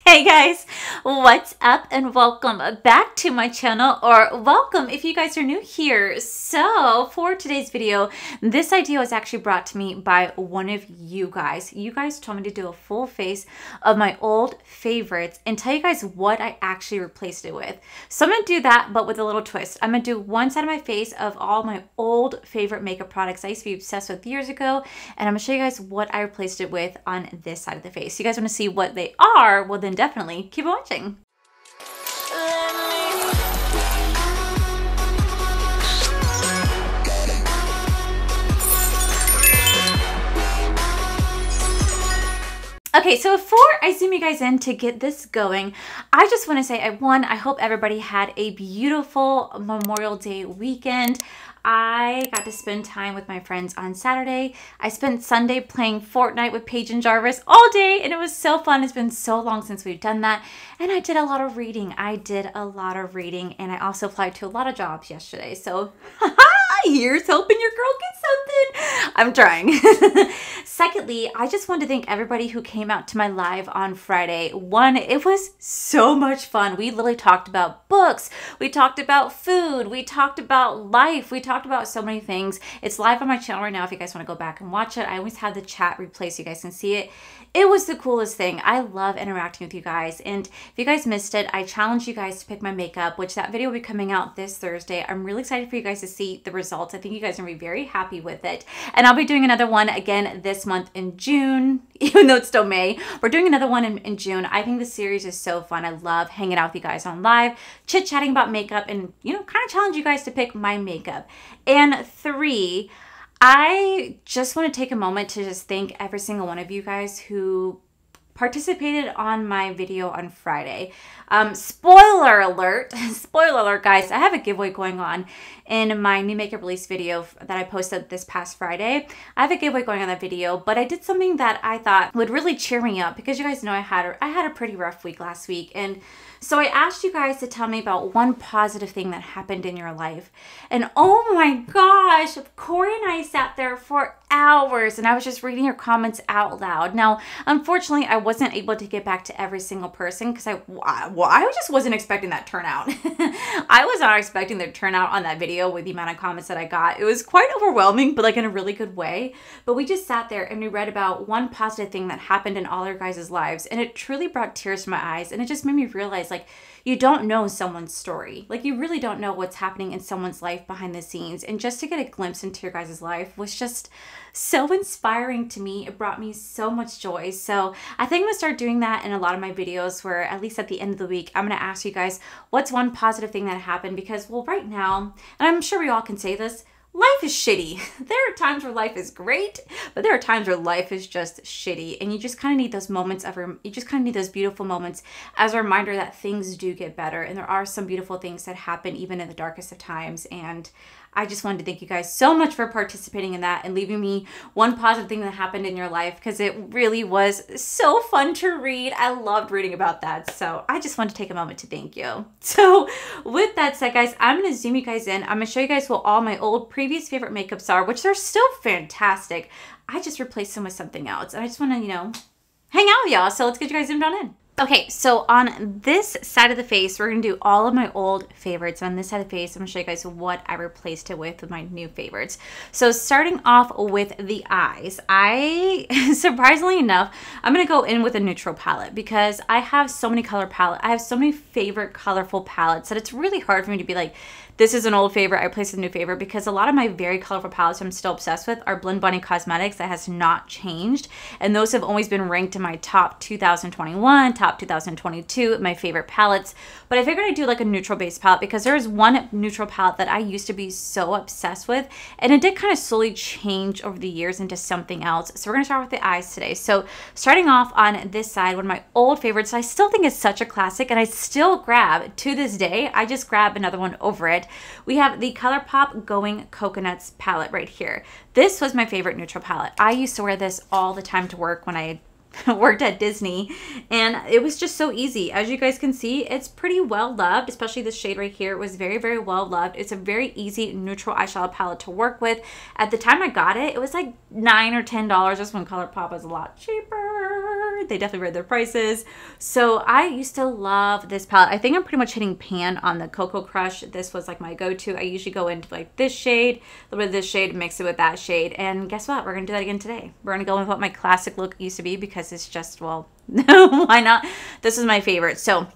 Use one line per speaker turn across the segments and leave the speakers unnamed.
Hey guys, what's up and welcome back to my channel, or welcome if you guys are new here. So for today's video, this idea was actually brought to me by one of you guys. You guys told me to do a full face of my old favorites and tell you guys what I actually replaced it with. So I'm going to do that, but with a little twist. I'm going to do one side of my face of all my old favorite makeup products I used to be obsessed with years ago, and I'm going to show you guys what I replaced it with on this side of the face. You guys want to see what they are? Well, then definitely keep watching. Okay, so before I zoom you guys in to get this going, I just want to say, I hope everybody had a beautiful Memorial Day weekend. I got to spend time with my friends on Saturday. I spent Sunday playing Fortnite with Paige and Jarvis all day, and it was so fun. It's been so long since we've done that. And I did a lot of reading. And I also applied to a lot of jobs yesterday. So, here's hoping your girl gets something. I'm trying. Secondly, I just wanted to thank everybody who came out to my live on Friday. One, it was so much fun. We literally talked about books. We talked about food. We talked about life. We talked about so many things. It's live on my channel right now if you guys want to go back and watch it. I always have the chat replay so you guys can see it. It was the coolest thing. I love interacting with you guys. And if you guys missed it, I challenged you guys to pick my makeup, which that video will be coming out this Thursday. I'm really excited for you guys to see the results. I think you guys are going to be very happy with it. And I'll be doing another one again this month in June, even though it's still May. We're doing another one in June. I think the series is so fun. I love hanging out with you guys on live, chit-chatting about makeup, and, you know, kind of challenge you guys to pick my makeup. And three, I just want to take a moment to just thank every single one of you guys who participated on my video on Friday. Spoiler alert, guys, I have a giveaway going on in my new makeup release video that I posted this past Friday. I have a giveaway going on that video, but I did something that I thought would really cheer me up because you guys know I had a pretty rough week last week, and so I asked you guys to tell me about one positive thing that happened in your life. And oh my gosh, Corey and I sat there for hours and I was just reading your comments out loud. Now, unfortunately, I wasn't able to get back to every single person because I just wasn't expecting that turnout. I was not expecting the turnout on that video with the amount of comments that I got. It was quite overwhelming, but like in a really good way. But we just sat there and we read about one positive thing that happened in all our guys' lives, and it truly brought tears to my eyes, and it just made me realize, like, you don't know someone's story. Like, you really don't know what's happening in someone's life behind the scenes. And just to get a glimpse into your guys' life was just so inspiring to me. It brought me so much joy. So I think I'm gonna start doing that in a lot of my videos, where at least at the end of the week, I'm gonna ask you guys, what's one positive thing that happened? Because, well, right now, and I'm sure we all can say this, life is shitty. There are times where life is great, but there are times where life is just shitty. And you just kind of need those moments you just kind of need those beautiful moments as a reminder that things do get better. And there are some beautiful things that happen even in the darkest of times. And I just wanted to thank you guys so much for participating in that and leaving me one positive thing that happened in your life, because it really was so fun to read. I loved reading about that. So I just wanted to take a moment to thank you. So with that said, guys, I'm going to zoom you guys in. I'm going to show you guys what all my old previous favorite makeups are, which they're still fantastic. I just replaced them with something else. And I just want to, you know, hang out with y'all. So let's get you guys zoomed on in. Okay, so on this side of the face, we're going to do all of my old favorites. On this side of the face, I'm going to show you guys what I replaced it with my new favorites. So starting off with the eyes, surprisingly enough, I'm going to go in with a neutral palette because I have so many I have so many favorite colorful palettes that it's really hard for me to be like, this is an old favorite, I replaced a new favorite, because a lot of my very colorful palettes I'm still obsessed with are Blend Bunny Cosmetics. That has not changed. And those have always been ranked in my top 2021, top 2022, my favorite palettes. But I figured I'd do like a neutral base palette because there is one neutral palette that I used to be so obsessed with. And it did kind of slowly change over the years into something else. So we're going to start with the eyes today. So starting off on this side, one of my old favorites, I still think it's such a classic and I still grab to this day. I just grab another one over it. We have the Colourpop Going Coconuts palette right here. This was my favorite neutral palette. I used to wear this all the time to work when I worked at Disney, and it was just so easy. As you guys can see, it's pretty well loved, especially this shade right here. It was very, very well loved. It's a very easy neutral eyeshadow palette to work with. At the time I got it, it was like $9 or $10. Just when Colourpop was a lot cheaper They definitely read their prices. So I used to love this palette. I think I'm pretty much hitting pan on the Cocoa Crush. This was like my go-to. I usually go into like this shade, a little bit of this shade, mix it with that shade. And guess what? We're going to do that again today. We're going to go with what my classic look used to be because it's just, well, why not? This is my favorite. So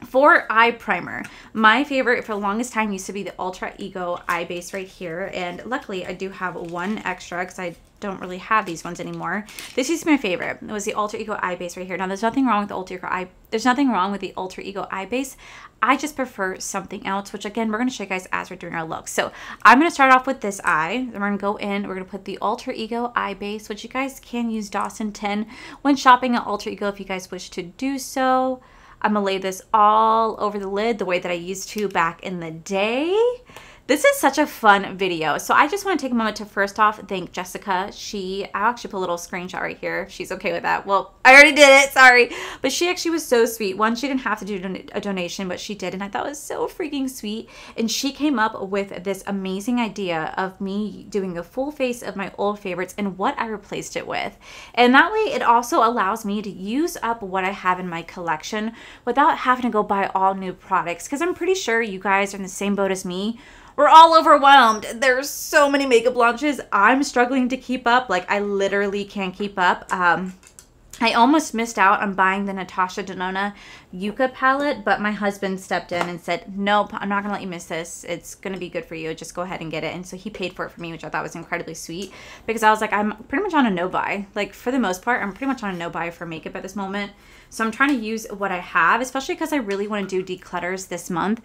for eye primer, my favorite for the longest time used to be the Ultra Ego eye base right here. And luckily I do have one extra because I don't really have these ones anymore. This used to be my favorite. It was the Ultra Ego eye base right here. Now there's nothing wrong with the Ultra Ego eye. There's nothing wrong with the Ultra Ego eye base. I just prefer something else, which again, we're going to show you guys as we're doing our look. So I'm going to start off with this eye. Then we're going to go in. We're going to put the Ultra Ego eye base, which you guys can use Dawson 10 when shopping at Ultra Ego if you guys wish to do so. I'm going to lay this all over the lid the way that I used to back in the day. This is such a fun video. So I just want to take a moment to first off thank Jessica. I'll actually put a little screenshot right here. She's okay with that. Well, I already did it. Sorry. But she actually was so sweet. One, she didn't have to do a donation, but she did. And I thought it was so freaking sweet. And she came up with this amazing idea of me doing a full face of my old favorites and what I replaced it with. And that way it also allows me to use up what I have in my collection without having to go buy all new products. Because I'm pretty sure you guys are in the same boat as me. We're all overwhelmed. There's so many makeup launches. I'm struggling to keep up. Like, I literally can't keep up. I almost missed out on buying the Natasha Denona Yucca palette, but my husband stepped in and said, nope, I'm not gonna let you miss this. It's gonna be good for you. Just go ahead and get it. And so he paid for it for me, which I thought was incredibly sweet because I was like, I'm pretty much on a no-buy. Like, for the most part, I'm pretty much on a no-buy for makeup at this moment. So I'm trying to use what I have, especially because I really want to do declutters this month.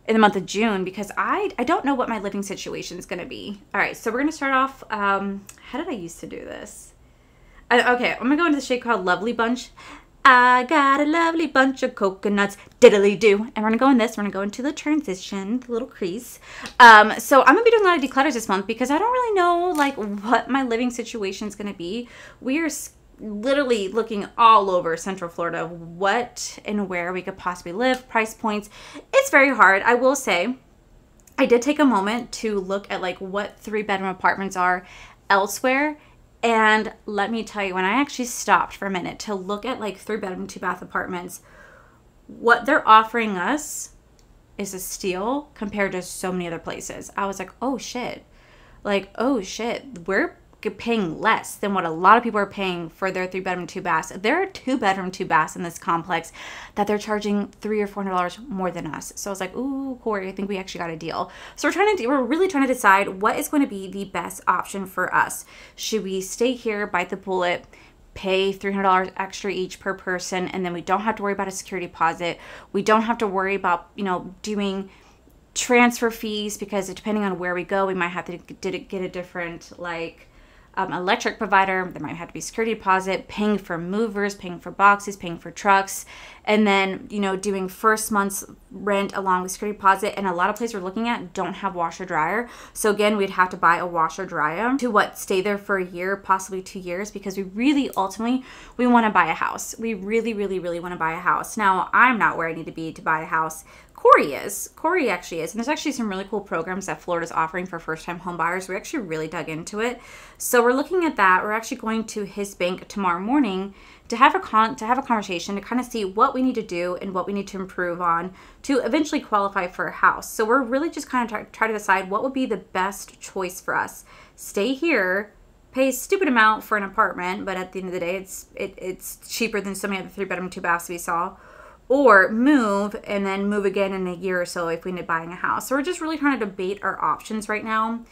In the month of June, because I don't know what my living situation is going to be. All right, so we're going to start off, how did I used to do this? Okay, I'm going to go into the shade called Lovely Bunch. I got a lovely bunch of coconuts, diddly-do. And we're going to go in this, we're going to go into the transition, the little crease. So I'm going to be doing a lot of declutters this month because I don't really know, like, what my living situation is going to be. We are literally looking all over Central Florida, what and where we could possibly live, price points. It's very hard. I will say I did take a moment to look at like what 3-bedroom apartments are elsewhere. And let me tell you, when I actually stopped for a minute to look at like 3-bedroom, 2-bath apartments, what they're offering us is a steal compared to so many other places. I was like, oh shit. Like, oh shit. We're paying less than what a lot of people are paying for their 3-bedroom, 2-baths. There are 2-bedroom, 2-baths in this complex that they're charging $300 or $400 more than us. So I was like, ooh, Corey, I think we actually got a deal. So we're really trying to decide what is going to be the best option for us. Should we stay here, bite the bullet, pay $300 extra each per person, and then we don't have to worry about a security deposit. We don't have to worry about, you know, doing transfer fees because depending on where we go, we might have to get a different, like, electric provider. There might have to be security deposit, paying for movers, paying for boxes, paying for trucks, and then, you know, doing first month's rent along with security deposit. And a lot of places we're looking at don't have washer dryer. So again, we'd have to buy a washer dryer to stay there for a year, possibly 2 years, because we really ultimately, we want to buy a house. We really, really, really want to buy a house. Now, I'm not where I need to be to buy a house. Corey is. Corey actually is. And there's actually some really cool programs that Florida's offering for first-time home buyers. We actually really dug into it. So we're looking at that. We're actually going to his bank tomorrow morning to have a conversation to kind of see what we need to do and what we need to improve on to eventually qualify for a house. So we're really just kind of try to decide what would be the best choice for us. Stay here, pay a stupid amount for an apartment, but at the end of the day, it's cheaper than so many other 3-bedroom, 2-baths we saw. Or move and then move again in a year or so if we end up buying a house. So we're just really trying to debate our options right now.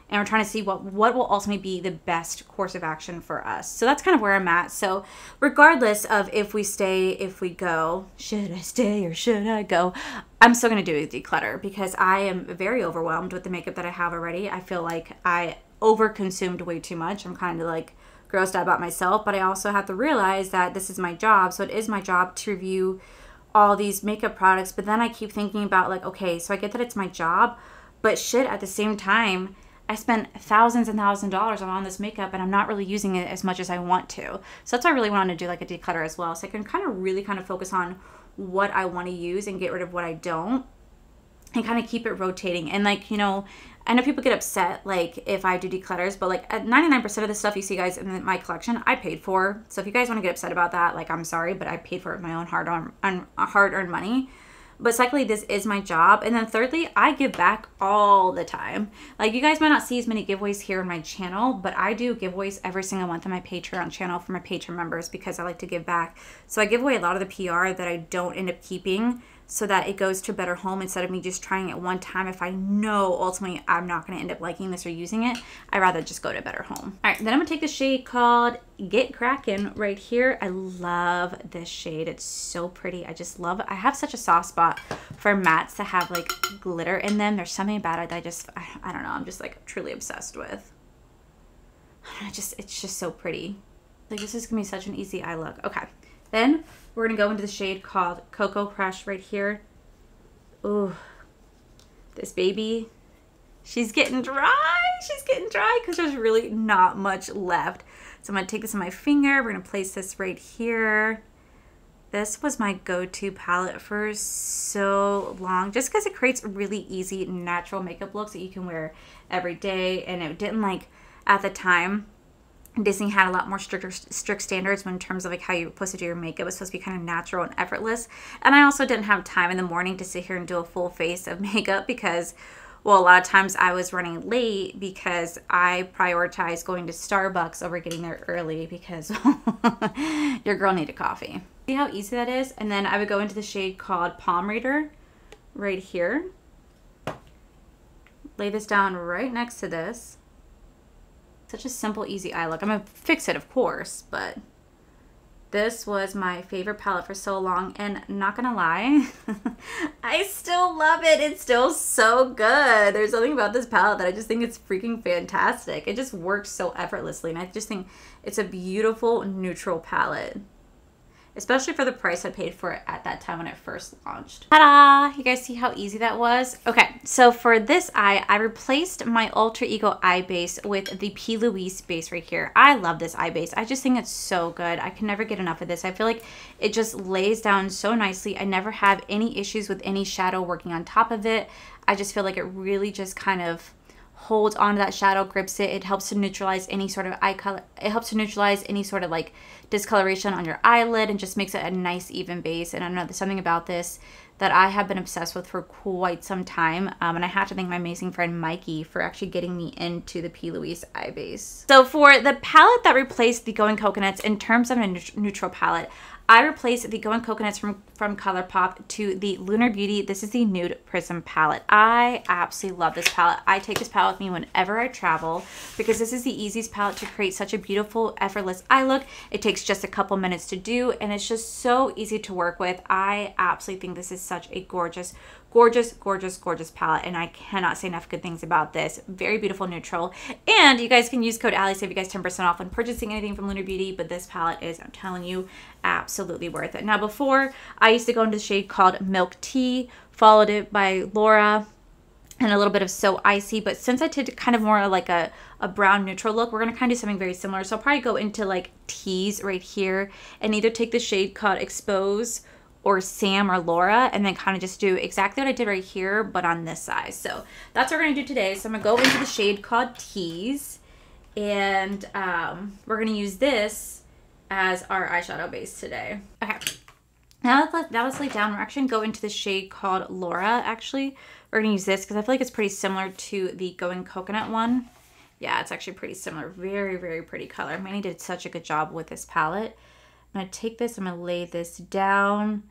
And we're trying to see what will ultimately be the best course of action for us. So that's kind of where I'm at. So regardless of if we stay, if we go, should I stay or should I go? I'm still going to do a declutter because I am very overwhelmed with the makeup that I have already. I feel like I overconsumed way too much. I'm kind of like grossed out about myself. But I also have to realize that this is my job. So it is my job to review all these makeup products, but then I keep thinking about like, okay, so I get that it's my job, but shit, at the same time, I spent thousands and thousands of dollars on this makeup and I'm not really using it as much as I want to. So that's why I really wanted to do like a declutter as well. So I can kind of really focus on what I want to use and get rid of what I don't. and kind of keep it rotating. And like, you know, I know people get upset like if I do declutters, but like at 99% of the stuff you see guys in my collection, I paid for. So if you guys want to get upset about that, like I'm sorry, but I paid for it with my own hard-earned money. But secondly, this is my job. And then thirdly, I give back all the time. Like you guys might not see as many giveaways here on my channel, but I do giveaways every single month on my Patreon channel for my Patreon members because I like to give back. So I give away a lot of the PR that I don't end up keeping so that it goes to a better home instead of me just trying it one time. If I know ultimately I'm not going to end up liking this or using it, I'd rather just go to a better home. All right, then I'm going to take the shade called Get Crackin' right here. I love this shade. It's so pretty. I just love it. I have such a soft spot for mattes that have like glitter in them. There's something about it that I don't know, I'm just like truly obsessed with. It's just so pretty. Like this is going to be such an easy eye look. Okay, then we're going to go into the shade called Cocoa Crush right here. Ooh, this baby, she's getting dry. She's getting dry because there's really not much left. So I'm going to take this on my finger. We're going to place this right here. This was my go-to palette for so long just because it creates really easy, natural makeup looks that you can wear every day. And it didn't like, at the time, Disney had a lot more strict standards in terms of like how you're supposed to do your makeup. It was supposed to be kind of natural and effortless. And I also didn't have time in the morning to sit here and do a full face of makeup because, well, a lot of times I was running late because I prioritized going to Starbucks over getting there early because your girl needed coffee. See how easy that is? And then I would go into the shade called Palm Reader right here. Lay this down right next to this. Such a simple, easy eye look. I'm going to fix it, of course, but this was my favorite palette for so long, and not going to lie, I still love it. It's still so good. There's something about this palette that I just think it's freaking fantastic. It just works so effortlessly, and I just think it's a beautiful, neutral palette. Especially for the price I paid for it at that time when it first launched. Ta-da! You guys see how easy that was? Okay, so for this eye, I replaced my Alter Ego eye base with the P. Louise base right here. I love this eye base. I just think it's so good. I can never get enough of this. I feel like it just lays down so nicely. I never have any issues with any shadow working on top of it. I just feel like it really just kind of holds onto that shadow, grips it. It helps to neutralize any sort of eye color. It helps to neutralize any sort of like discoloration on your eyelid and just makes it a nice even base. And I know there's something about this that I have been obsessed with for quite some time. And I have to thank my amazing friend Mikey for actually getting me into the P. Louise eye base. So for the palette that replaced the Going Coconuts in terms of a neutral palette, I replaced the Going Coconuts from Colourpop to the Lunar Beauty. This is the Nude Prism palette. I absolutely love this palette. I take this palette with me whenever I travel because this is the easiest palette to create such a beautiful, effortless eye look. It takes just a couple minutes to do, and it's just so easy to work with. I absolutely think this is such a gorgeous, gorgeous, gorgeous, gorgeous palette, and I cannot say enough good things about this. Very beautiful, neutral, and you guys can use code Allie, save you guys 10% off when purchasing anything from Lunar Beauty, but this palette is, I'm telling you, absolutely worth it. Now, before, I used to go into the shade called Milk Tea, followed it by Laura, and a little bit of So Icy, but since I did kind of more like a brown neutral look, we're going to kind of do something very similar. So I'll probably go into like Tease right here, and either take the shade called Expose or Sam or Laura, and then kind of just do exactly what I did right here, but on this side. So that's what we're going to do today. So I'm going to go into the shade called Tease, and we're going to use this as our eyeshadow base today. Okay, now let's lay down. We're actually going to go into the shade called Laura, actually. We're going to use this because I feel like it's pretty similar to the Going Coconut one. Yeah, it's actually pretty similar. Very, very pretty color. Manny did such a good job with this palette. I'm going to take this, I'm going to lay this down.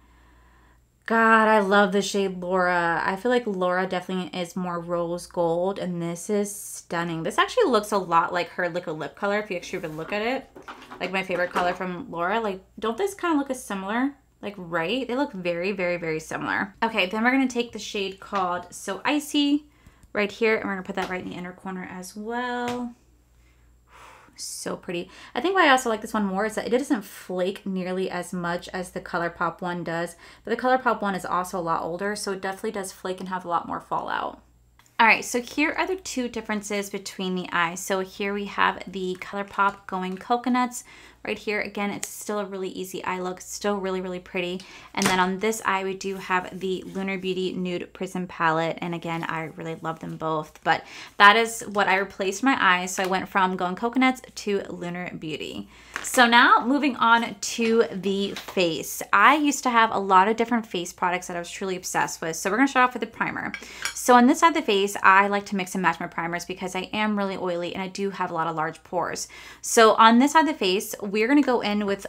God, I love the shade Laura. I feel like Laura definitely is more rose gold, and this is stunning. This actually looks a lot like her liquid lip color if you actually were to look at it. Like my favorite color from Laura. Like, don't this kind of look as similar? Like, right? They look very, very, very similar. Okay, then we're going to take the shade called So Icy right here, and we're going to put that right in the inner corner as well. So pretty. I think why I also like this one more is that it doesn't flake nearly as much as the Colourpop one does. But the Colourpop one is also a lot older, so it definitely does flake and have a lot more fallout. All right, so here are the two differences between the eyes. So here we have the Colourpop Going Coconuts right here. Again, it's still a really easy eye look, still really, really pretty. And then on this eye, we do have the Lunar Beauty Nude Prism Palette. And again, I really love them both. But that is what I replaced my eyes. So I went from Going Coconuts to Lunar Beauty. So now moving on to the face. I used to have a lot of different face products that I was truly obsessed with. So we're going to start off with the primer. So on this side of the face, I like to mix and match my primers because I am really oily and I do have a lot of large pores. So on this side of the face, we're going to go in with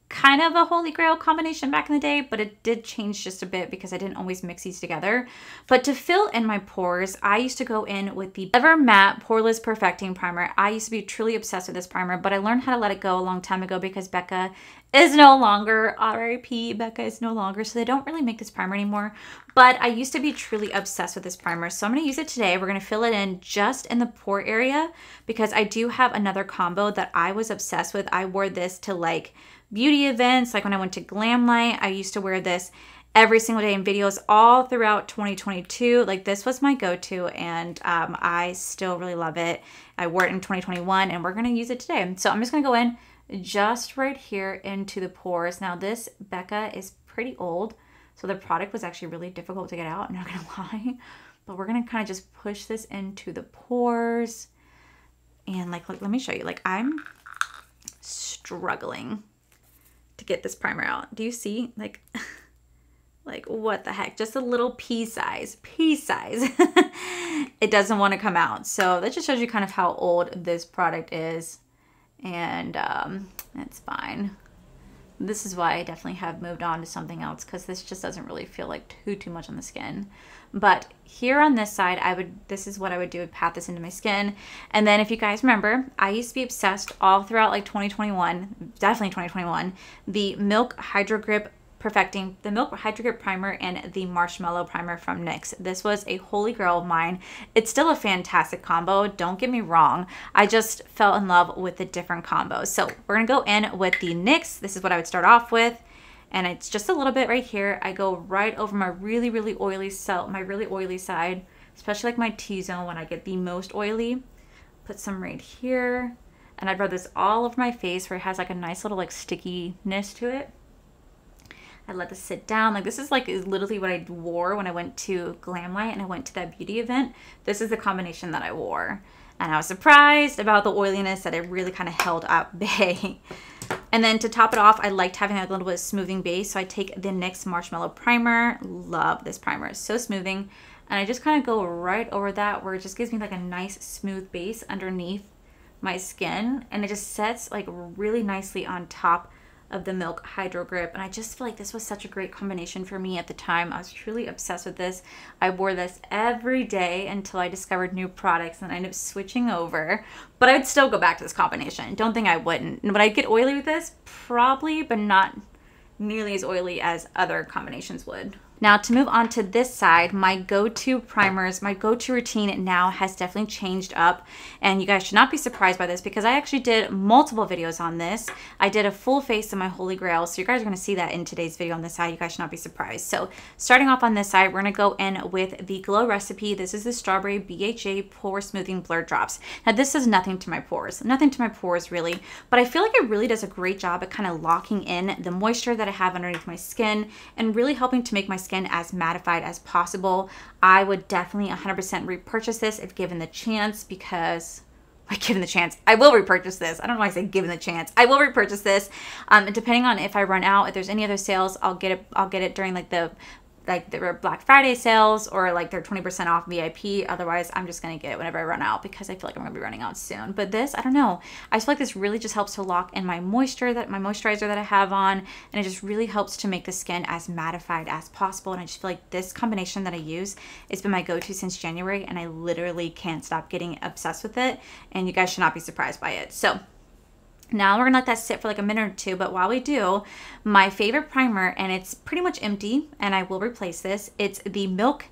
kind of a holy grail combination back in the day, but it did change just a bit because I didn't always mix these together. But to fill in my pores, I used to go in with the Ever Matte Poreless Perfecting Primer. I used to be truly obsessed with this primer, but I learned how to let it go a long time ago because Becca is no longer, R.I.P. Becca is no longer, so they don't really make this primer anymore. But I used to be truly obsessed with this primer, so I'm going to use it today. We're going to fill it in just in the pore area because I do have another combo that I was obsessed with. I wore this to like beauty events, like when I went to Glam Light. I used to wear this every single day in videos all throughout 2022. Like this was my go-to, and I still really love it. I wore it in 2021 and we're going to use it today. So I'm just going to go in just right here into the pores. Now this Becca is pretty old, so the product was actually really difficult to get out, I'm not going to lie. But we're going to kind of just push this into the pores. And like let me show you, like I'm struggling to get this primer out. Do you see? Like what the heck? Just a little pea size. It doesn't want to come out. So that just shows you kind of how old this product is. And that's fine. This is why I definitely have moved on to something else, because this just doesn't really feel like too much on the skin. But here on this side, this is what I would do, pat this into my skin. And then if you guys remember, I used to be obsessed all throughout like 2021, definitely 2021, the Milk Hydro Grip Perfecting, the Milk Hydro Grip Primer and the Marshmallow Primer from NYX. This was a holy grail of mine. It's still a fantastic combo, don't get me wrong. I just fell in love with the different combos. So we're gonna go in with the NYX. This is what I would start off with. And it's just a little bit right here. I go right over my really oily side, especially like my T-zone when I get the most oily. Put some right here. And I'd rub this all over my face where it has like a nice little like stickiness to it. I let this sit down. Like this is like literally what I wore when I went to Glam Light and I went to that beauty event. This is the combination that I wore. And I was surprised about the oiliness that it really kind of held at bay. And then to top it off, I liked having a little bit of smoothing base. So I take the NYX Marshmallow Primer. Love this primer. It's so smoothing. And I just kind of go right over that where it just gives me like a nice smooth base underneath my skin. And it just sets like really nicely on top of the Milk Hydro Grip. And I just feel like this was such a great combination for me at the time. I was truly obsessed with this. I wore this every day until I discovered new products and I ended up switching over. But I would still go back to this combination. Don't think I wouldn't. Would I get oily with this? Probably, but not nearly as oily as other combinations would. Now to move on to this side, my go-to primers, my go-to routine now has definitely changed up, and you guys should not be surprised by this because I actually did multiple videos on this. I did a full face of my holy grail, so you guys are going to see that in today's video on this side. You guys should not be surprised. So starting off on this side, we're going to go in with the Glow Recipe. This is the Strawberry BHA Pore Smoothing Blur Drops. Now this does nothing to my pores, really, but I feel like it really does a great job at kind of locking in the moisture that I have underneath my skin and really helping to make my skin as mattified as possible. I would definitely 100% repurchase this if given the chance, because given the chance, I will repurchase this. I don't know why I say given the chance. I will repurchase this. Depending on if I run out, if there's any other sales, I'll get it during like the Black Friday sales or like their 20% off VIP. Otherwise, I'm just going to get it whenever I run out because I feel like I'm going to be running out soon. But this, I don't know. I feel like this really just helps to lock in my moisture, my moisturizer that I have on. And it just really helps to make the skin as mattified as possible. And I just feel like this combination that I use has been my go-to since January. And I literally can't stop getting obsessed with it. And you guys should not be surprised by it. So now we're gonna let that sit for like a minute or two, but while we do, my favorite primer, and it's pretty much empty, and I will replace this, it's the Milk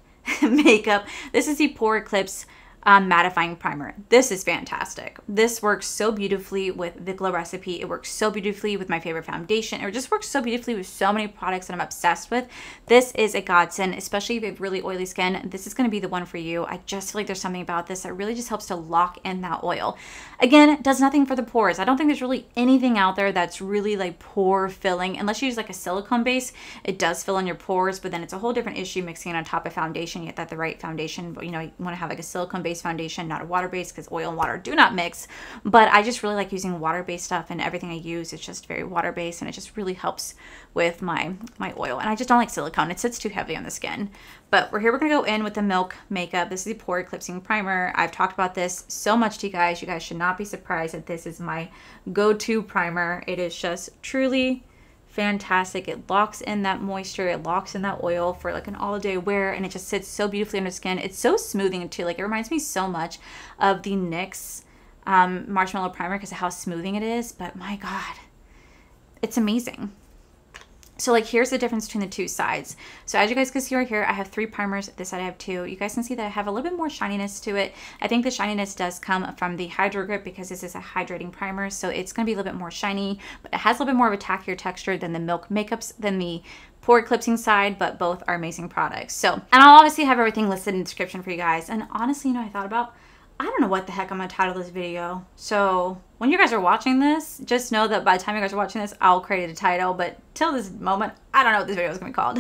Makeup. This is the Pore Eclipse mattifying primer. This is fantastic. This works so beautifully with the Glow Recipe. It works so beautifully with my favorite foundation. It just works so beautifully with so many products that I'm obsessed with. This is a godsend, especially if you have really oily skin. This is going to be the one for you. I just feel like there's something about this that really just helps to lock in that oil. Again, it does nothing for the pores. I don't think there's really anything out there that's really like pore filling, unless you use like a silicone base. It does fill in your pores, but then it's a whole different issue mixing it on top of foundation. You get that the right foundation, but you know, you want to have like a silicone base foundation, not a water base, because oil and water do not mix. But I just really like using water-based stuff, and everything I use is just very water-based, and it just really helps with my oil. And I just don't like silicone. It sits too heavy on the skin. But we're going to go in with the Milk makeup. This is the Pore Eclipsing Primer. I've talked about this so much to you guys. You guys should not be surprised that this is my go-to primer. It is just truly fantastic. It locks in that moisture. It locks in that oil for like an all-day wear, and it just sits so beautifully on the skin. It's so smoothing too. Like, it reminds me so much of the NYX Marshmallow Primer because of how smoothing it is. But my God, it's amazing. So like, here's the difference between the two sides. So as you guys can see right here, I have 3 primers. This side I have 2. You guys can see that I have a little bit more shininess to it. I think the shininess does come from the Hydro Grip because this is a hydrating primer. So it's going to be a little bit more shiny, but it has a little bit more of a tackier texture than the Milk makeups, than the Pore Eclipsing side, but both are amazing products. So, and I'll obviously have everything listed in the description for you guys. And honestly, you know, I thought about, I don't know what the heck I'm going to title this video. So when you guys are watching this, just know that by the time you guys are watching this, I'll create a title. But till this moment, I don't know what this video is going to be called.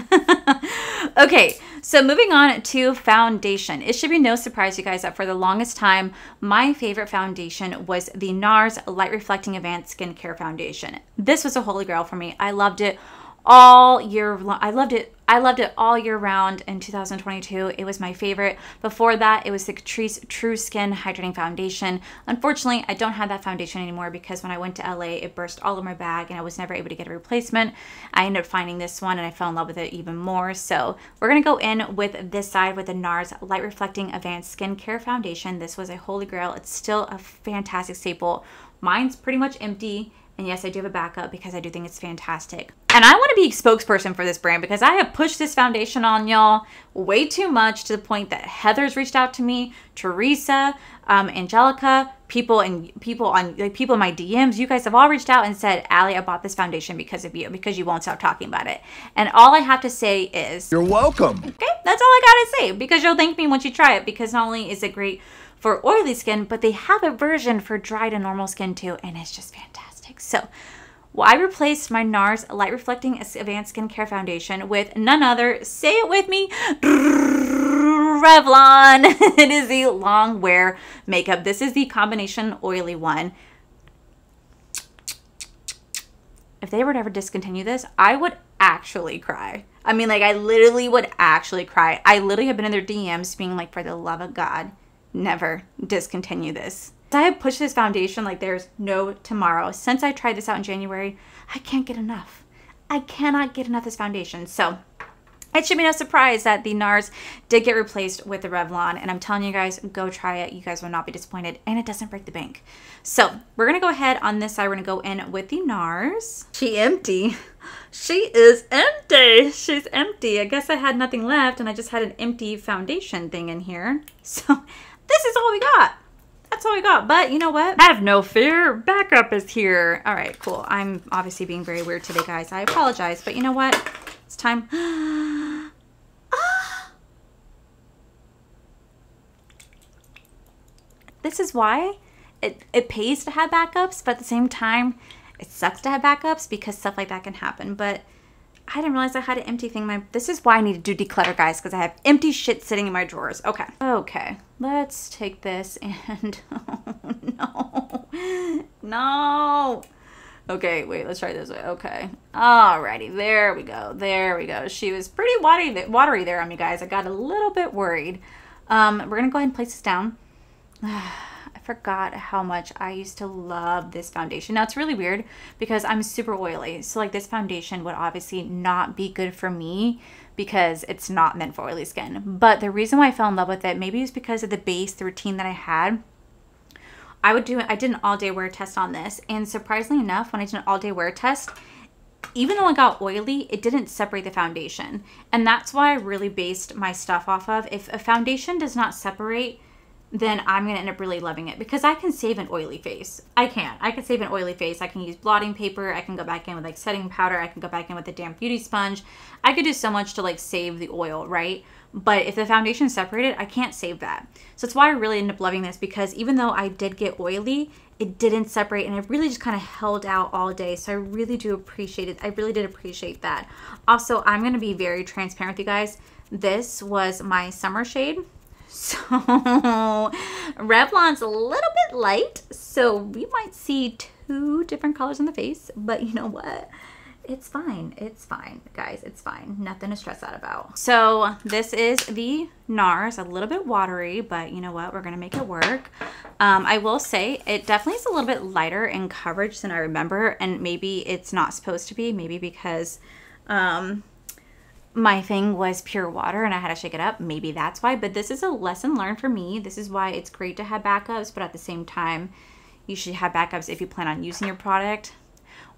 Okay, so moving on to foundation. It should be no surprise, you guys, that for the longest time, my favorite foundation was the NARS Light Reflecting Advanced Skincare Foundation. This was a holy grail for me. I loved it all year long. I loved it all year round. In 2022, it was my favorite. Before that, it was the Catrice True Skin Hydrating Foundation. Unfortunately, I don't have that foundation anymore because when I went to LA, it burst all over my bag and I was never able to get a replacement. I ended up finding this one and I fell in love with it even more. So we're going to go in with this side with the NARS Light Reflecting Advanced Skincare Foundation. This was a holy grail. It's still a fantastic staple. Mine's pretty much empty. And yes, I do have a backup because I do think it's fantastic. And I want to be a spokesperson for this brand because I have pushed this foundation on y'all way too much, to the point that Heather's reached out to me, Teresa, Angelica, people in my DMs. You guys have all reached out and said, Allie, I bought this foundation because of you, because you won't stop talking about it. And all I have to say is, you're welcome. Okay, that's all I gotta say, because you'll thank me once you try it, because not only is it great for oily skin, but they have a version for dry to normal skin too, and it's just fantastic. So, well, I replaced my NARS Light Reflecting Advanced Skincare Foundation with none other, say it with me, Revlon. It is the long wear makeup. This is the combination oily one. If they were to ever discontinue this, I would actually cry. I mean, like, I literally would actually cry. I literally have been in their DMs being like, for the love of God, never discontinue this. I have pushed this foundation like there's no tomorrow. Since I tried this out in January, I can't get enough. I cannot get enough of this foundation. So it should be no surprise that the NARS did get replaced with the Revlon. And I'm telling you guys, go try it. You guys will not be disappointed. And it doesn't break the bank. So we're going to go ahead on this side. We're going to go in with the NARS. She empty. She is empty. She's empty. I guess I had nothing left and I just had an empty foundation thing in here. So this is all we got. That's all we got. But you know what? Have no fear. Backup is here. All right, cool. I'm obviously being very weird today, guys. I apologize. But you know what? It's time. This is why it pays to have backups, but at the same time, it sucks to have backups because stuff like that can happen. But I didn't realize I had an empty thing. This is why I need to do declutter, guys, because I have empty shit sitting in my drawers. Okay. Okay. Let's take this and... Oh, no. No. Okay, wait. Let's try this way. Okay. Alrighty. There we go. There we go. She was pretty watery there on me, guys. I got a little bit worried. We're going to go ahead and place this down. I forgot how much I used to love this foundation. Now, it's really weird because I'm super oily. So, like, this foundation would obviously not be good for me because it's not meant for oily skin. But the reason why I fell in love with it, maybe it was because of the base, the routine that I had. I did an all-day wear test on this. And surprisingly enough, when I did an all-day wear test, even though it got oily, it didn't separate the foundation. And that's why I really based my stuff off of. If a foundation does not separate, then I'm going to end up really loving it because I can save an oily face. I can save an oily face. I can use blotting paper. I can go back in with like setting powder. I can go back in with a damp beauty sponge. I could do so much to like save the oil, right? But if the foundation is separated, I can't save that. So that's why I really ended up loving this, because even though I did get oily, it didn't separate and it really just kind of held out all day. So I really do appreciate it. I really did appreciate that. Also, I'm going to be very transparent with you guys. This was my summer shade. So Revlon's a little bit light, so we might see 2 different colors in the face, but you know what? It's fine. It's fine, guys. It's fine. Nothing to stress out about. So this is the NARS, a little bit watery, but you know what? We're going to make it work. I will say it definitely is a little bit lighter in coverage than I remember, and maybe it's not supposed to be, maybe because my thing was pure water and I had to shake it up. Maybe that's why, but this is a lesson learned for me. This is why it's great to have backups, but at the same time, you should have backups if you plan on using your product,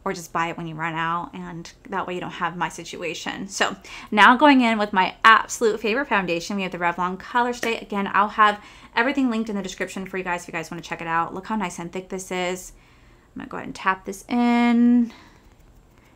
or just buy it when you run out, and that way you don't have my situation. So now going in with my absolute favorite foundation, we have the Revlon Color Stay. Again, I'll have everything linked in the description for you guys if you guys want to check it out. Look how nice and thick this is. I'm gonna go ahead and tap this in.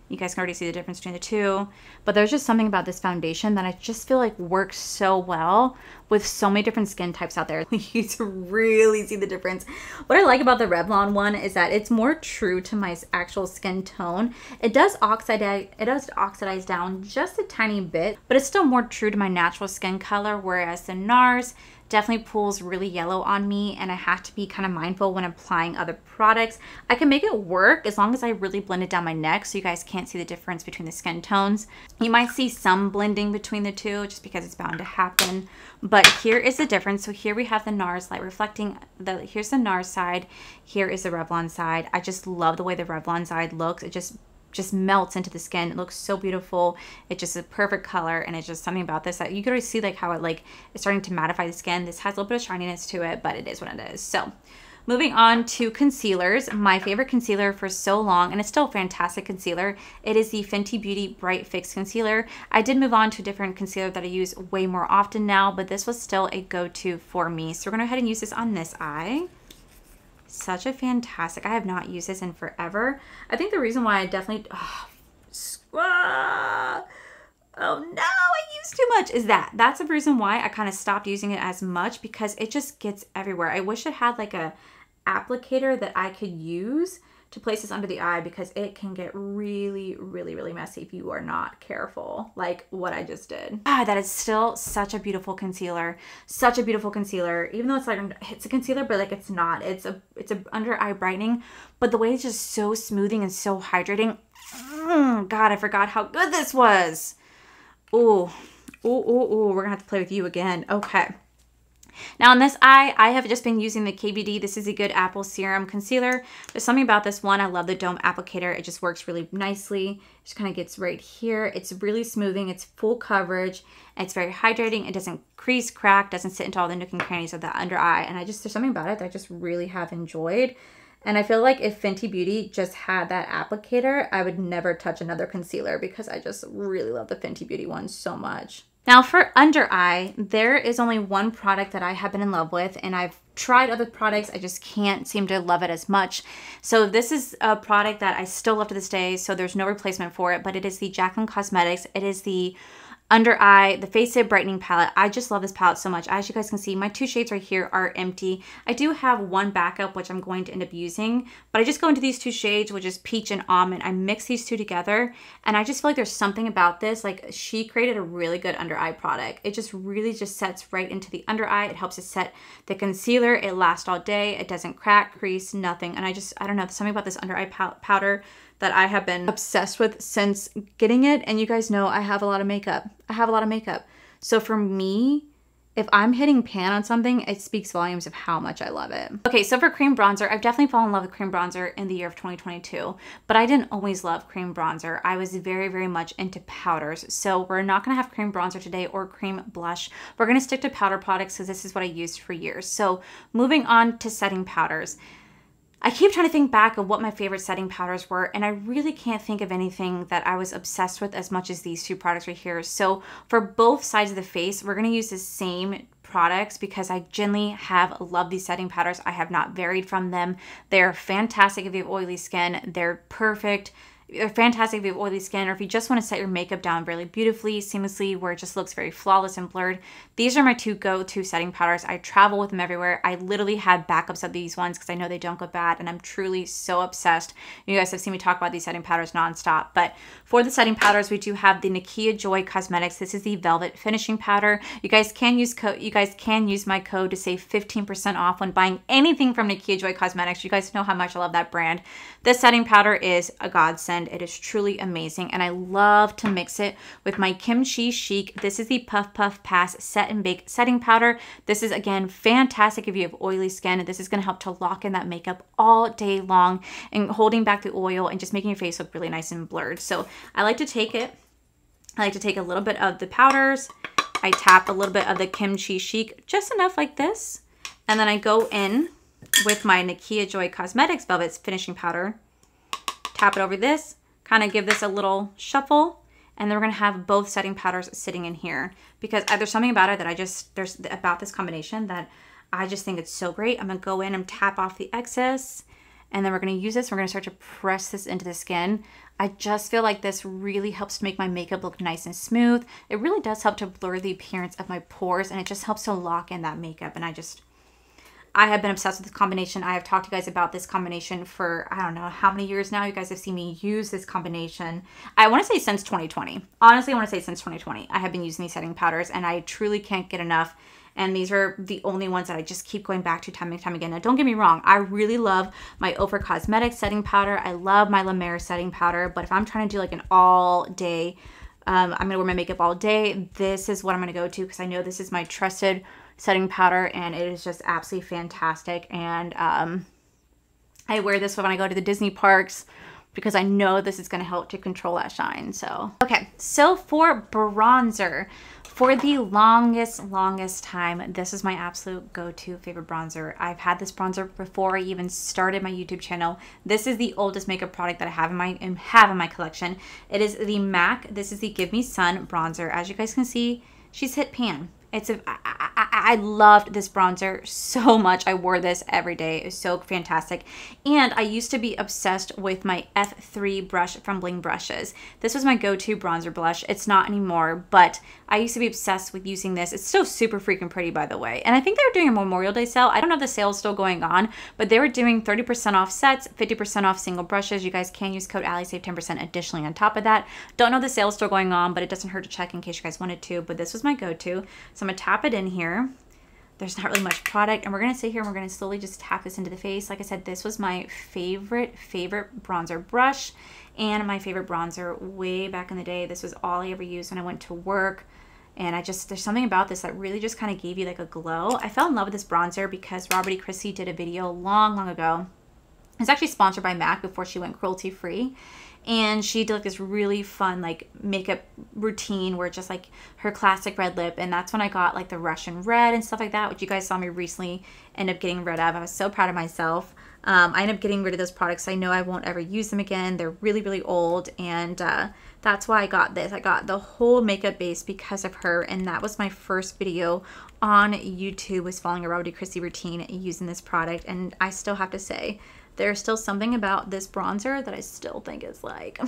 You guys can already see the difference between the two, but there's just something about this foundation that I just feel like works so well with so many different skin types out there. You really see the difference. What I like about the Revlon one is that it's more true to my actual skin tone. It does oxidize down just a tiny bit, but it's still more true to my natural skin color, whereas the NARS definitely pulls really yellow on me, and I have to be kind of mindful when applying other products. I can make it work as long as I really blend it down my neck so you guys can't see the difference between the skin tones. You might see some blending between the two just because it's bound to happen, but here is the difference. So here we have the NARS light reflecting. Here's the NARS side, here is the Revlon side. I just love the way the Revlon side looks. It just melts into the skin. It looks so beautiful. It's just a perfect color, and it's just something about this that you can already see like how it like is starting to mattify the skin. This has a little bit of shininess to it, but it is what it is. So moving on to concealers, my favorite concealer for so long, and it's still a fantastic concealer. It is the Fenty Beauty Bright Fix Concealer. I did move on to a different concealer that I use way more often now, but this was still a go-to for me. So we're gonna go ahead and use this on this eye. Such a fantastic, I have not used this in forever. I think the reason why I definitely, oh no, I used too much, is that's the reason why I kind of stopped using it as much, because it just gets everywhere. I wish it had like a applicator that I could use to place this under the eye, because it can get really, really, really messy if you are not careful, like what I just did. That is still such a beautiful concealer. Such a beautiful concealer. Even though it's like, it's a concealer, but like it's not. It's a under eye brightening, but the way it's just so smoothing and so hydrating. God, I forgot how good this was. Ooh, we're gonna have to play with you again. Okay. Now on this eye, I have just been using the KVD. This is a good Apple Serum Concealer. There's something about this one. I love the dome applicator. It just works really nicely. It just kind of gets right here. It's really smoothing. It's full coverage. It's very hydrating. It doesn't crease, crack, doesn't sit into all the nook and crannies of the under eye. And there's something about it that I just really have enjoyed. And I feel like if Fenty Beauty just had that applicator, I would never touch another concealer, because I just really love the Fenty Beauty one so much. Now for under eye, there is only one product that I have been in love with, and I've tried other products. I just can't seem to love it as much. So this is a product that I still love to this day, so there's no replacement for it, but it is the Jaclyn Cosmetics. It is the under eye, the Face It Brightening Palette. I just love this palette so much. As you guys can see, my 2 shades right here are empty. I do have one backup, which I'm going to end up using, but I just go into these 2 shades, which is Peach and Almond. I mix these 2 together, and I just feel like there's something about this. Like, she created a really good under eye product. It just really just sets right into the under eye. It helps to set the concealer. It lasts all day. It doesn't crack, crease, nothing. And I don't know, there's something about this under eye powder that I have been obsessed with since getting it. And you guys know I have a lot of makeup. So for me, if I'm hitting pan on something, it speaks volumes of how much I love it. Okay, so for cream bronzer, I've definitely fallen in love with cream bronzer in the year of 2022, but I didn't always love cream bronzer. I was very, very much into powders. So we're not gonna have cream bronzer today or cream blush. We're gonna stick to powder products because this is what I used for years. So moving on to setting powders. I keep trying to think back of what my favorite setting powders were, and I really can't think of anything that I was obsessed with as much as these 2 products right here. So for both sides of the face, we're gonna use the same products because I genuinely have loved these setting powders. I have not varied from them. They're fantastic if you have oily skin. They're perfect. They're fantastic if you have oily skin, or if you just want to set your makeup down really beautifully, seamlessly, where it just looks very flawless and blurred. These are my two go-to setting powders. I travel with them everywhere. I literally had backups of these ones because I know they don't go bad, and I'm truly so obsessed. You guys have seen me talk about these setting powders nonstop. But for the setting powders, we do have the Nakia Joy Cosmetics. This is the Velvet Finishing Powder. You guys can use my code to save 15% off when buying anything from Nakia Joy Cosmetics. You guys know how much I love that brand. This setting powder is a godsend. It is truly amazing, and I love to mix it with my Kimchi Chic. This is the Puff Puff Pass Set and Bake Setting Powder. This is, again, fantastic if you have oily skin. This is going to help to lock in that makeup all day long and holding back the oil and just making your face look really nice and blurred. So I like to take it. I like to take a little bit of the powders. I tap a little bit of the Kimchi Chic, just enough like this, and then I go in with my Nakia Joy Cosmetics Velvet Finishing Powder. Tap it over this, kind of give this a little shuffle, and then we're going to have both setting powders sitting in here because there's something about it that there's about this combination that I just think it's so great. I'm going to go in and tap off the excess, and then we're going to use this. We're going to start to press this into the skin. I just feel like this really helps to make my makeup look nice and smooth. It really does help to blur the appearance of my pores, and it just helps to lock in that makeup, and I have been obsessed with this combination. I have talked to you guys about this combination for, I don't know how many years now. You guys have seen me use this combination. I want to say since 2020. Honestly, I want to say since 2020. I have been using these setting powders, and I truly can't get enough. And these are the only ones that I just keep going back to time and time again. Now, don't get me wrong. I really love my Ofra Cosmetics setting powder. I love my La Mer setting powder. But if I'm trying to do like an all day, I'm going to wear my makeup all day, this is what I'm going to go to because I know this is my trusted setting powder, and it is just absolutely fantastic. And I wear this when I go to the Disney parks because I know this is going to help to control that shine. So, okay, so for bronzer, for the longest time, this is my absolute go-to favorite bronzer. I've had this bronzer before I even started my YouTube channel. This is the oldest makeup product that I have in my collection. It is the MAC. This is the Give Me Sun bronzer. As you guys can see, she's hit pan. I loved this bronzer so much. I wore this every day. It was so fantastic. And I used to be obsessed with my F3 brush from Bling Brushes. This was my go-to bronzer blush. It's not anymore, but I used to be obsessed with using this. It's still super freaking pretty, by the way. And I think they were doing a Memorial Day sale. I don't know if the sale's still going on, but they were doing 30% off sets, 50% off single brushes. You guys can use code Allie, save 10% additionally on top of that. Don't know if the sale's still going on, but it doesn't hurt to check in case you guys wanted to. But this was my go-to. So I'm going to tap it in here. There's not really much product, and we're going to sit here and we're going to slowly just tap this into the face. Like I said, this was my favorite bronzer brush and my favorite bronzer way back in the day. This was all I ever used when I went to work, and there's something about this that really just kind of gave you like a glow. I fell in love with this bronzer because Robert E. Christie did a video long ago. It's actually sponsored by MAC before she went cruelty-free. And she did like this really fun like makeup routine where it's just like her classic red lip. And that's when I got like the Russian red and stuff like that, which you guys saw me recently end up getting rid of. I was so proud of myself. I ended up getting rid of those products. I know I won't ever use them again. They're really old. And that's why I got this. I got the whole makeup base because of her. And that was my first video on YouTube, was following a Robert E. Christie routine using this product. And I still have to say, there's still something about this bronzer that I still think is like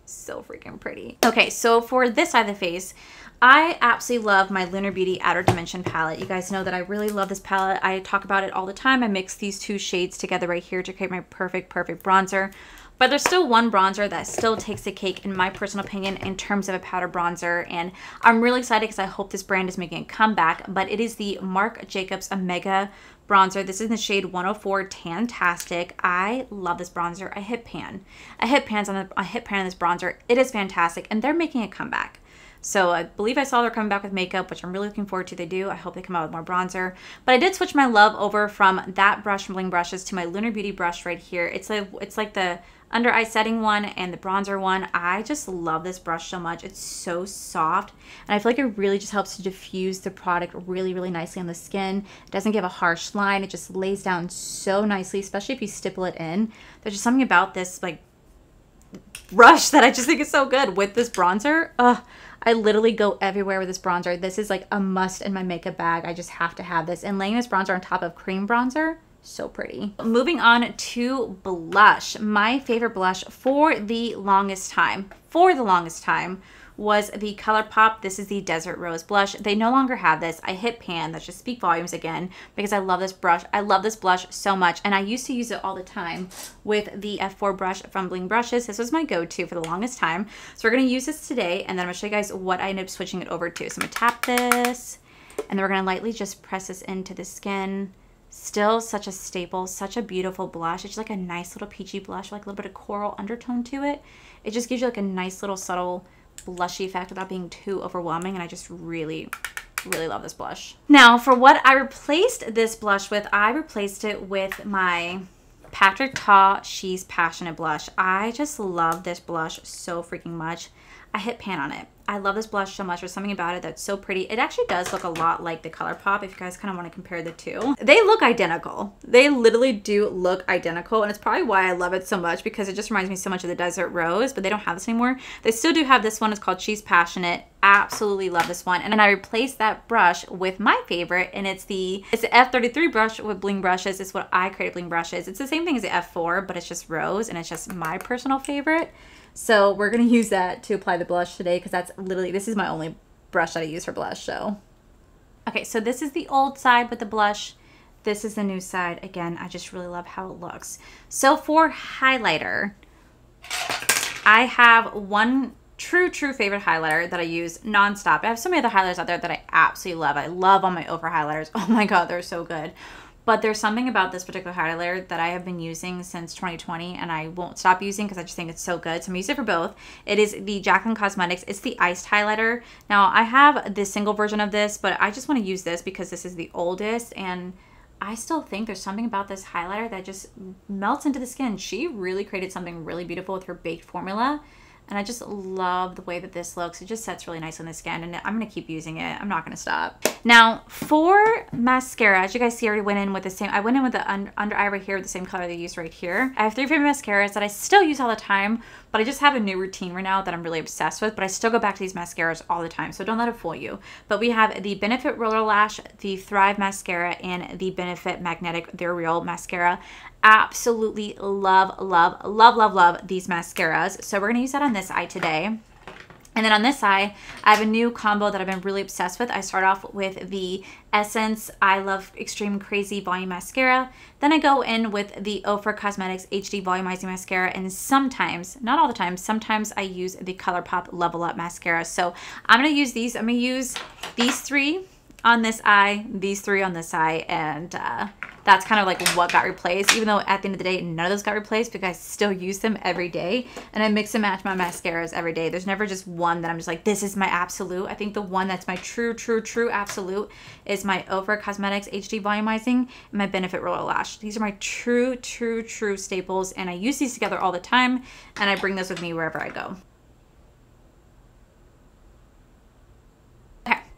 so freaking pretty. Okay, so for this side of the face, I absolutely love my Lunar Beauty Outer Dimension palette. You guys know that I really love this palette. I talk about it all the time. I mix these two shades together right here to create my perfect bronzer. But there's still one bronzer that still takes the cake in my personal opinion in terms of a powder bronzer. And I'm really excited because I hope this brand is making a comeback. But it is the Marc Jacobs Omega bronzer. This is in the shade 104 Tantastic. I love this bronzer. I hit pan. I hit pan on this bronzer. It is fantastic. And they're making a comeback. So I believe I saw they're coming back with makeup, which I'm really looking forward to. They do. I hope they come out with more bronzer. But I did switch my love over from that brush from Bling Brushes to my Lunar Beauty brush right here. It's like the under eye setting one and the bronzer one. I just love this brush so much. It's so soft, and I feel like it really just helps to diffuse the product really nicely on the skin. It doesn't give a harsh line. It just lays down so nicely, especially if you stipple it in. There's just something about this like brush that I just think is so good with this bronzer. I literally go everywhere with this bronzer. This is like a must in my makeup bag. I just have to have this. And laying this bronzer on top of cream bronzer, so pretty. Moving on to blush. My favorite blush for the longest time, was the Colourpop. This is the Desert Rose blush. They no longer have this. I hit pan. That should speak volumes again because I love this brush. I love this blush so much, and I used to use it all the time with the F4 brush from Bling Brushes. This was my go-to for the longest time. So we're gonna use this today, and then I'm gonna show you guys what I ended up switching it over to. So I'm gonna tap this, and then we're gonna lightly just press this into the skin. Still such a staple, such a beautiful blush. It's like a nice little peachy blush, like a little bit of coral undertone to it. It just gives you like a nice little subtle blushy effect without being too overwhelming, and I just really love this blush. Now for what I replaced this blush with, I replaced it with my Patrick Ta She's Passionate blush. I just love this blush so freaking much. I hit pan on it. I love this blush so much. There's something about it that's so pretty. It actually does look a lot like the Colourpop if you guys kind of want to compare the two. They look identical. They literally do look identical, and it's probably why I love it so much because it just reminds me so much of the Desert Rose, but they don't have this anymore. They still do have this one. It's called She's Passionate. Absolutely love this one. And then I replaced that brush with my favorite, and it's the F33 brush with Bling Brushes. It's what I created Bling Brushes. It's the same thing as the F4, but it's just rose, and it's just my personal favorite. So we're going to use that to apply the blush today because that's literally, this is my only brush that I use for blush. So, okay, so this is the old side with the blush. This is the new side. Again, I just really love how it looks. So for highlighter, I have one true favorite highlighter that I use nonstop. I have so many other highlighters out there that I absolutely love. I love all my over highlighters. Oh my God, they're so good. But there's something about this particular highlighter that I have been using since 2020, and I won't stop using because I just think it's so good. So I'm going to use it for both. It is the Jaclyn Cosmetics. It's the iced highlighter. Now, I have the single version of this, but I just want to use this because this is the oldest, and I still think there's something about this highlighter that just melts into the skin. She really created something really beautiful with her baked formula. And I just love the way that this looks. It just sets really nice on the skin, and I'm going to keep using it. I'm not going to stop. Now, for mascara, as you guys see, I already went in with the same. I went in with the under eye right here, the same color they use right here. I have 3 favorite mascaras that I still use all the time, but I just have a new routine right now that I'm really obsessed with, but I still go back to these mascaras all the time, so don't let it fool you. But we have the Benefit Roller Lash, the Thrive Mascara, and the Benefit Magnetic They're Real Mascara. Absolutely love these mascaras. So we're going to use that on this eye today. And then on this eye, I have a new combo that I've been really obsessed with. I start off with the Essence I Love Extreme Crazy Volume Mascara. Then I go in with the Ofra Cosmetics HD Volumizing Mascara. And sometimes, not all the time, sometimes I use the Colourpop Level Up Mascara. So I'm going to use these. I'm going to use these 3 on this eye, these 3 on this eye, and that's kind of like what got replaced, even though at the end of the day, none of those got replaced because I still use them every day, and I mix and match my mascaras every day. There's never just one that I'm just like, this is my absolute. I think the one that's my true absolute is my Ofra Cosmetics HD Volumizing and my Benefit Roller Lash. These are my true staples, and I use these together all the time, and I bring those with me wherever I go.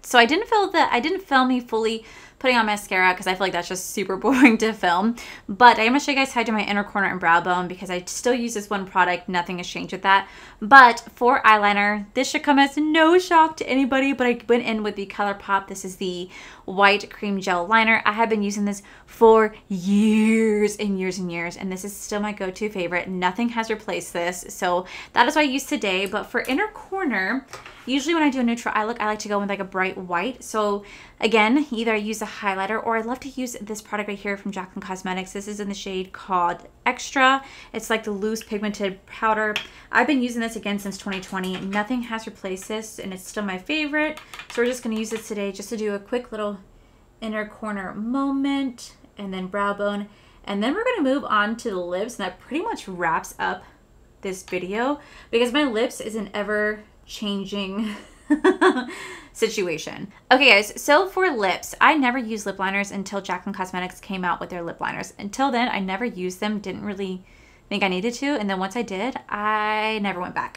So I didn't film me fully putting on mascara because I feel like that's just super boring to film. But I am going to show you guys how I do my inner corner and brow bone because I still use this one product. Nothing has changed with that. But for eyeliner, this should come as no shock to anybody, but I went in with the Colourpop. This is the white cream gel liner. I have been using this for years and years and years, and this is still my go-to favorite. Nothing has replaced this. So that is what I use today. But for inner corner, usually when I do a neutral eye look, I like to go with like a bright white. So again, either I use a highlighter or I love to use this product right here from Jaclyn Cosmetics. This is in the shade called Extra. It's like the loose pigmented powder. I've been using this again since 2020. Nothing has replaced this, and it's still my favorite. So we're just going to use this today just to do a quick little inner corner moment and then brow bone. And then we're going to move on to the lips, and that pretty much wraps up this video because my lips is an ever changing situation. Okay guys, so for lips, I never used lip liners until Jaclyn Cosmetics came out with their lip liners. Until then, I never used them, didn't really think I needed to, and then once I did, I never went back.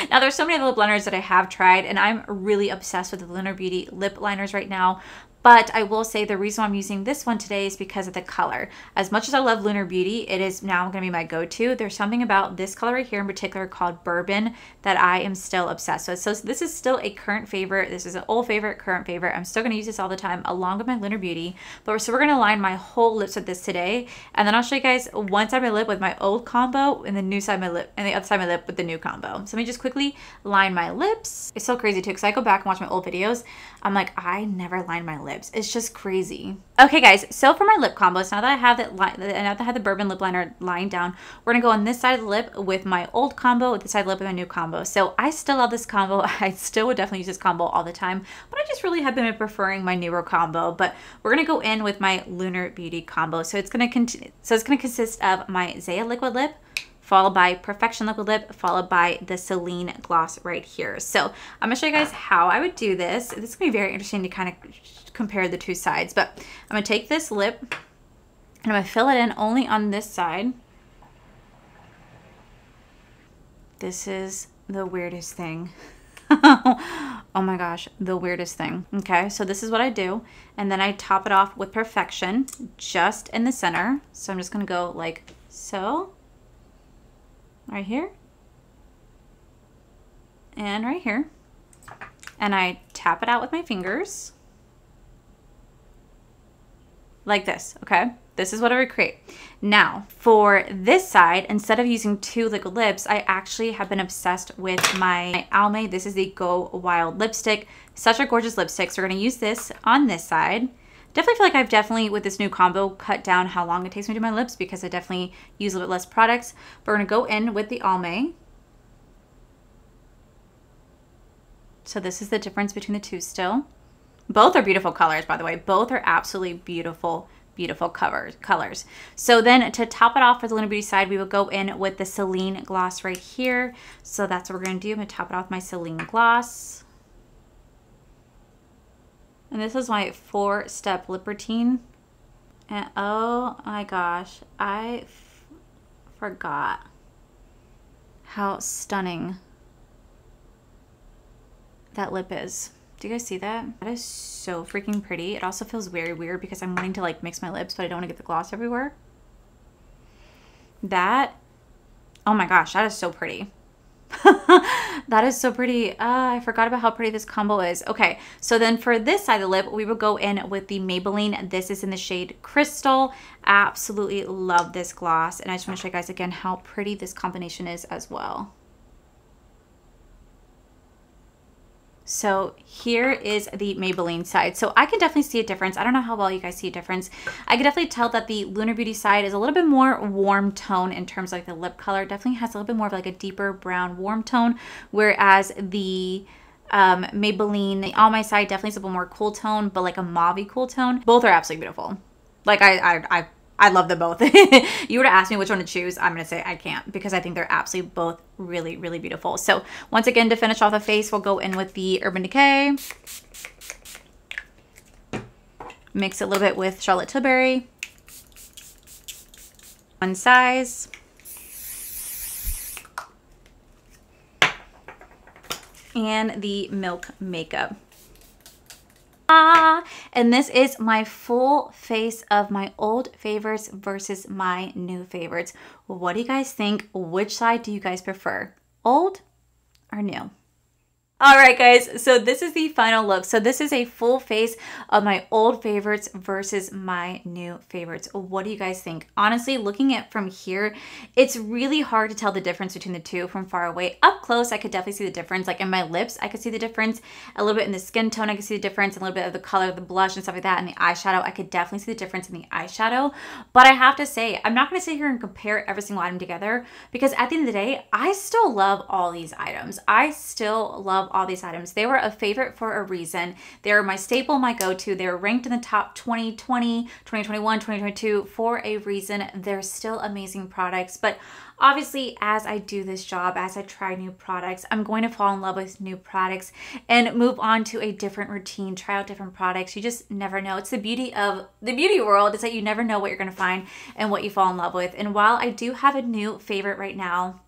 Now there's so many other lip liners that I have tried, and I'm really obsessed with the Lunar Beauty lip liners right now, But I will say the reason I'm using this one today is because of the color. As much as I love Lunar Beauty, it is now going to be my go-to. There's something about this color right here in particular called Bourbon that I am still obsessed with. So this is still a current favorite. This is an old favorite, current favorite. I'm still going to use this all the time along with my Lunar Beauty. But so we're going to line my whole lips with this today. And then I'll show you guys one side of my lip with my old combo and the new side of my lip and the other side of my lip with the new combo. So let me just quickly line my lips. It's so crazy too because I go back and watch my old videos. I'm like, I never line my lips. It's just crazy. Okay guys, so for my lip combos, now that I have the bourbon lip liner lined down, we're gonna go on this side of the lip with my old combo, with this side of the lip with my new combo. So I still love this combo. I still would definitely use this combo all the time, but I just really have been preferring my newer combo. But we're gonna go in with my Lunar Beauty combo. So it's gonna consist of my Zaya liquid lip, followed by Perfection liquid lip, followed by the Celine gloss right here. So I'm gonna show you guys how I would do this. This is gonna be very interesting to kind of compare the two sides, but I'm gonna take this lip and I'm gonna fill it in only on this side. This is the weirdest thing. Oh my gosh, the weirdest thing. Okay, so this is what I do. And then I top it off with Perfection just in the center. So I'm just gonna go like so. Right here and right here, and I tap it out with my fingers like this. Okay, this is what I would create. Now for this side, instead of using two liquid lips, I actually have been obsessed with my Almay. This is the Go Wild lipstick. Such a gorgeous lipstick. So we're gonna use this on this side. Definitely feel like I've with this new combo, cut down how long it takes me to do my lips because I definitely use a little bit less products. But we're going to go in with the Almay. So this is the difference between the two still. Both are beautiful colors, by the way. Both are absolutely beautiful, beautiful colors. So then to top it off for the Lunar Beauty side, we will go in with the Celine gloss right here. So that's what we're going to do. I'm going to top it off with my Celine gloss. And this is my 4-step lip routine. And oh my gosh, I forgot how stunning that lip is. Do you guys see that? That is so freaking pretty. It also feels very weird because I'm wanting to like mix my lips, but I don't want to get the gloss everywhere. That, oh my gosh, that is so pretty. That is so pretty. I forgot about how pretty this combo is. Okay, so then for this side of the lip, we will go in with the Maybelline. This is in the shade Crystal. Absolutely love this gloss. And I just want to show you guys again how pretty this combination is as well. So here is the Maybelline side. So I can definitely see a difference. I don't know how well you guys see a difference. I can definitely tell that the Lunar Beauty side is a little bit more warm tone in terms of like the lip color. Definitely has a little bit more of like a deeper brown warm tone, whereas the Maybelline, the On My side definitely is a little more cool tone, but like a mauve-y cool tone. Both are absolutely beautiful. Like I love them both. You were to ask me which one to choose, I'm going to say I can't because I think they're absolutely both really, really beautiful. So once again, to finish off the face, we'll go in with the Urban Decay. Mix it a little bit with Charlotte Tilbury. One size. And the Milk Makeup. And this is my full face of my old favorites versus my new favorites. What do you guys think? Which side do you guys prefer? Old or new? All right, guys, so this is the final look. So this is a full face of my old favorites versus my new favorites. What do you guys think? Honestly, looking at from here, it's really hard to tell the difference between the two from far away. Up close, I could definitely see the difference. Like in my lips, I could see the difference. A little bit in the skin tone, I could see the difference. A little bit of the color of the blush and stuff like that. And the eyeshadow, I could definitely see the difference in the eyeshadow. But I have to say, I'm not going to sit here and compare every single item together because at the end of the day, I still love all these items. I still love all these items. They were a favorite for a reason. They were my staple, my go-to. They were ranked in the top 2020, 2021, 2022 for a reason. They're still amazing products. But obviously, as I do this job, as I try new products, I'm going to fall in love with new products and move on to a different routine, try out different products. You just never know. It's the beauty of the beauty world is that you never know what you're going to find and what you fall in love with. And while I do have a new favorite right now,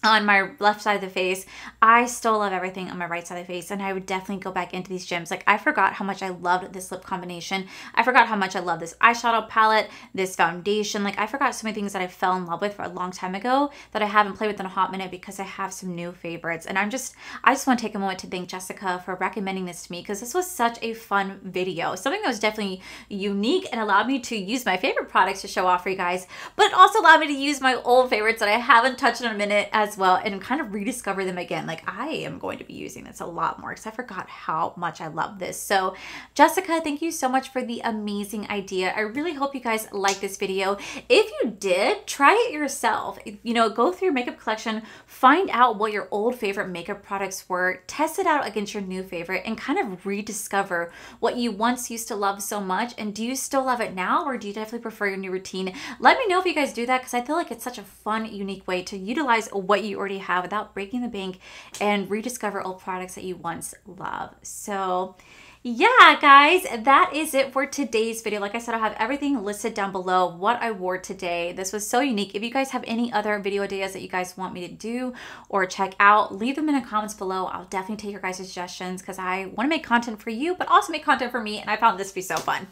on my left side of the face. I still love everything on my right side of the face, and I would definitely go back into these gems. Like, I forgot how much I loved this lip combination. I forgot how much I love this eyeshadow palette, this foundation. Like, I forgot so many things that I fell in love with for a long time ago that I haven't played with in a hot minute because I have some new favorites. And I just want to take a moment to thank Jessica for recommending this to me, because this was such a fun video. Something that was definitely unique and allowed me to use my favorite products to show off for you guys, but it also allowed me to use my old favorites that I haven't touched in a minute as well, and kind of rediscover them again. Like, I am going to be using this a lot more because I forgot how much I love this. So Jessica, thank you so much for the amazing idea. I really hope you guys like this video. If you did, try it yourself. You know, go through your makeup collection, find out what your old favorite makeup products were, test it out against your new favorite, and kind of rediscover what you once used to love so much. And do you still love it now, or do you definitely prefer your new routine? Let me know if you guys do that, because I feel like it's such a fun, unique way to utilize what you already have without breaking the bank and rediscover old products that you once loved. So yeah, guys, that is it for today's video. Like I said, I'll have everything listed down below what I wore today. This was so unique. If you guys have any other video ideas that you guys want me to do or check out, leave them in the comments below. I'll definitely take your guys' suggestions, because I want to make content for you, but also make content for me, and I found this to be so fun.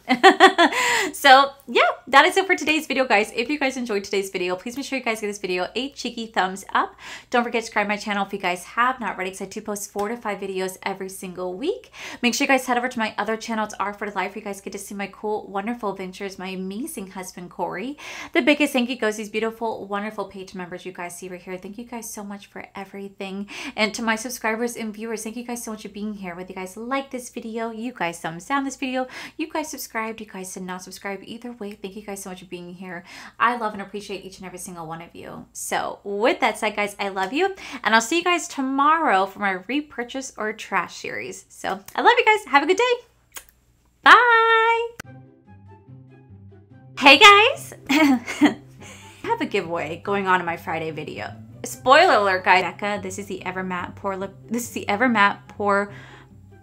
So yeah, that is it for today's video, guys. If you guys enjoyed today's video, please make sure you guys give this video a cheeky thumbs up. Don't forget to subscribe to my channel if you guys have not already, because I do post 4 to 5 videos every single week. Make sure you guys head over to my other channel. It's R for Life, where you guys get to see my cool, wonderful adventures, my amazing husband, Corey. The biggest thank you goes to these beautiful, wonderful page members you guys see right here. Thank you guys so much for everything. And to my subscribers and viewers, thank you guys so much for being here. Whether you guys like this video, you guys thumbs down this video, you guys subscribed, you guys did not subscribe. Either way, thank you guys so much for being here. I love and appreciate each and every single one of you. So with that said, guys, I love you, and I'll see you guys tomorrow for my repurchase or trash series. So I love you guys. Have a good day. Bye. Hey guys, I have a giveaway going on in my Friday video. Spoiler alert, guys. Becca, this is the Ever Matte Pore Lip. This is the Ever Matte Pore.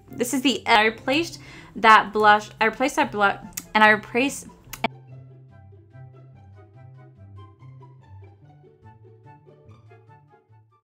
This is the. I replaced that blush. I replaced that blush, and I replaced